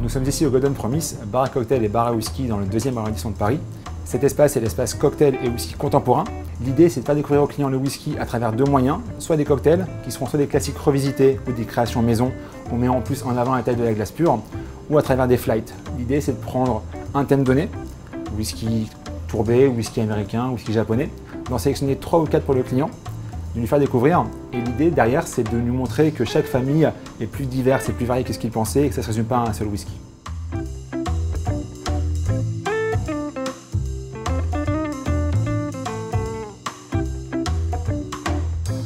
Nous sommes ici au Golden Promise, bar à cocktail et bar à whisky dans le 2e arrondissement de Paris. Cet espace est l'espace cocktail et whisky contemporain. L'idée, c'est de faire découvrir aux clients le whisky à travers deux moyens, soit des cocktails, qui seront soit des classiques revisités ou des créations maison, on met en plus en avant la taille de la glace pure, ou à travers des flights. L'idée, c'est de prendre un thème donné, whisky tourbé, whisky américain, whisky japonais, d'en sélectionner 3 ou 4 pour le client, de lui faire découvrir. Et l'idée derrière, c'est de lui montrer que chaque famille est plus diverse et plus variée que ce qu'il pensait et que ça ne se résume pas à un seul whisky.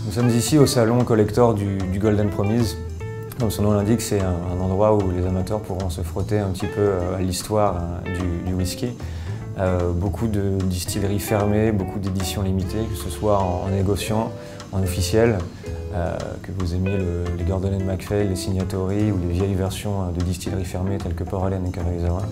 Nous sommes ici au salon collector du Golden Promise. Comme son nom l'indique, c'est un endroit où les amateurs pourront se frotter un petit peu à l'histoire du whisky. Beaucoup de distilleries fermées, beaucoup d'éditions limitées, que ce soit en négociant, en officiel, que vous aimiez les Gordon & MacPhail, les Signatory ou les vieilles versions de distilleries fermées telles que Port Ellen et Karuizawa.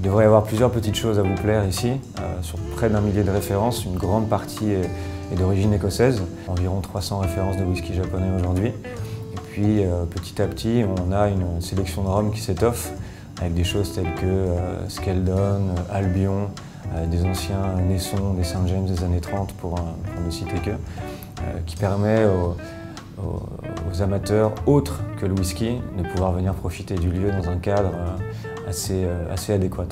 Il devrait y avoir plusieurs petites choses à vous plaire ici, sur près d'1 millier de références, une grande partie est d'origine écossaise, environ 300 références de whisky japonais aujourd'hui. Et puis petit à petit, on a une sélection de rhum qui s'étoffe, avec des choses telles que Skeldon, Albion, des anciens Naisson, des St. James des années 30 pour ne citer que, qui permet aux amateurs autres que le whisky de pouvoir venir profiter du lieu dans un cadre assez adéquat.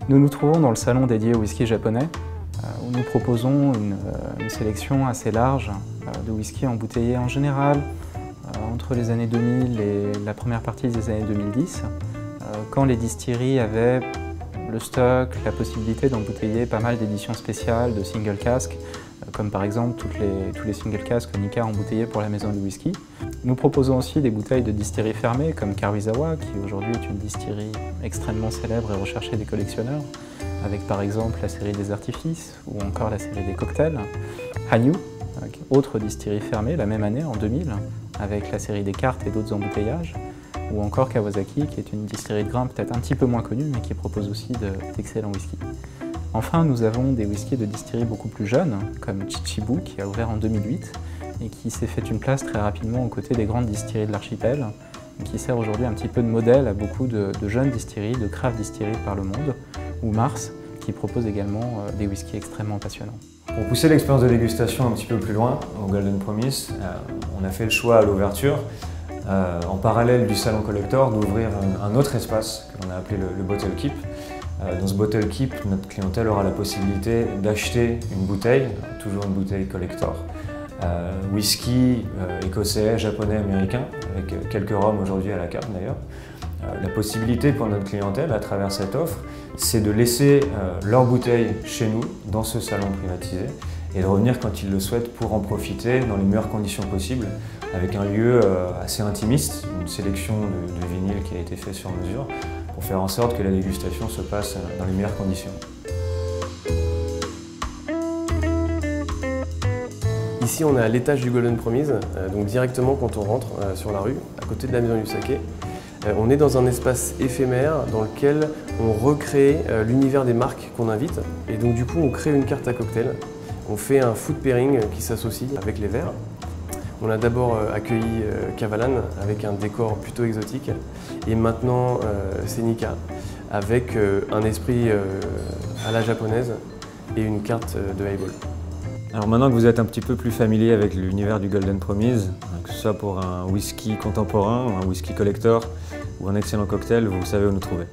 Nous nous trouvons dans le salon dédié au whisky japonais, où nous proposons une sélection assez large de whisky embouteillés en général entre les années 2000 et la première partie des années 2010, quand les distilleries avaient le stock, la possibilité d'embouteiller pas mal d'éditions spéciales, de single cask, comme par exemple tous les single casks que Nikka embouteillés pour la maison du whisky. Nous proposons aussi des bouteilles de distilleries fermées comme Karuizawa, qui aujourd'hui est une distillerie extrêmement célèbre et recherchée des collectionneurs, avec par exemple la série des artifices ou encore la série des cocktails. Hanyu, autre distillerie fermée la même année, en 2000, avec la série des cartes et d'autres embouteillages, ou encore Kawasaki, qui est une distillerie de grains peut-être un petit peu moins connue, mais qui propose aussi d'excellents whiskies. Enfin, nous avons des whiskies de distilleries beaucoup plus jeunes, comme Chichibu, qui a ouvert en 2008, et qui s'est fait une place très rapidement aux côtés des grandes distilleries de l'archipel, et qui sert aujourd'hui un petit peu de modèle à beaucoup de jeunes distilleries, de craft distilleries par le monde, ou Mars, qui propose également des whiskies extrêmement passionnants. Pour pousser l'expérience de dégustation un petit peu plus loin, au Golden Promise, on a fait le choix à l'ouverture, en parallèle du salon collector, d'ouvrir un autre espace que l'on a appelé le Bottle Keep. Dans ce Bottle Keep, notre clientèle aura la possibilité d'acheter une bouteille, toujours une bouteille collector, whisky écossais, japonais, américain, avec quelques rhums aujourd'hui à la carte d'ailleurs. La possibilité pour notre clientèle, à travers cette offre, c'est de laisser leur bouteille chez nous, dans ce salon privatisé, et de revenir quand ils le souhaitent pour en profiter dans les meilleures conditions possibles, avec un lieu assez intimiste, une sélection de vinyles qui a été faite sur mesure, pour faire en sorte que la dégustation se passe dans les meilleures conditions. Ici, on est à l'étage du Golden Promise, donc directement quand on rentre sur la rue, à côté de la maison du saké. On est dans un espace éphémère dans lequel on recrée l'univers des marques qu'on invite. Et donc du coup, on crée une carte à cocktail. On fait un food pairing qui s'associe avec les verres. On a d'abord accueilli Kavalan avec un décor plutôt exotique. Et maintenant, c'est Nikka avec un esprit à la japonaise et une carte de highball. Alors maintenant que vous êtes un petit peu plus familier avec l'univers du Golden Promise, que ce soit pour un whisky contemporain, un whisky collector ou un excellent cocktail, vous savez où nous trouver.